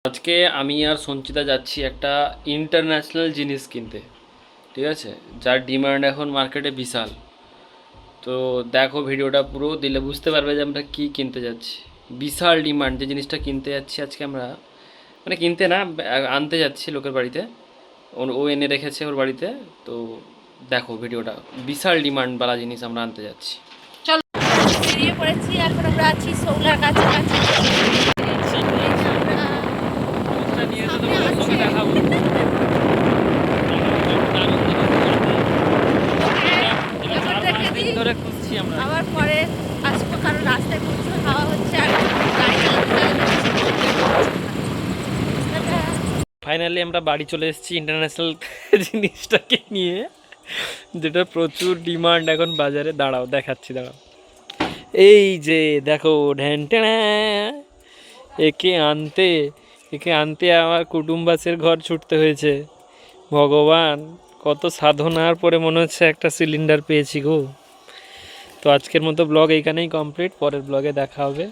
আজকে আমি আর সঞ্চিতা যাচ্ছি একটা ইন্টারন্যাশনাল জিনিস কিনতে, ঠিক আছে, যার ডিমান্ড এখন মার্কেটে বিশাল। তো দেখো ভিডিওটা পুরো, দিলে বুঝতে পারবে যে আমরা কি কিনতে যাচ্ছি। বিশাল ডিমান্ড যে জিনিসটা কিনতে যাচ্ছি আজকে আমরা, মানে কিনতে না, আনতে যাচ্ছি লোকের বাড়িতে। ও এনে রেখেছে ওর বাড়িতে। তো দেখো ভিডিওটা, বিশাল ডিমান্ডওয়ালা জিনিস আমরা আনতে যাচ্ছি। চলো, বেরিয়ে পড়েছি। এখন আমরা আছি শৌলার কাছাকাছি। ধরে খুঁজছি আমরা, আবার পরে আসবো, কারণ রাস্তায় প্রচুর হাওয়া হচ্ছে আর গাড়ি চালাতে। ফাইনালি আমরা বাড়ি চলে এসেছি ইন্টারন্যাশনাল জিনিসটাকে নিয়ে, যেটা প্রচুর ডিমান্ড এখন বাজারে। দাঁড়াও দেখাচ্ছি, দাঁড়াও। এই যে দেখো, ঢ্যান ট্যানা, একে আনতে একে আনতে আমার কুটুম্বাসের ঘর ছুটতে হয়েছে। ভগবান, কত সাধনার পরে মনে হচ্ছে একটা সিলিন্ডার পেয়েছি গো। তো আজকের মতো ব্লগ এইখানেই কমপ্লিট, পরের ব্লগে দেখা হবে।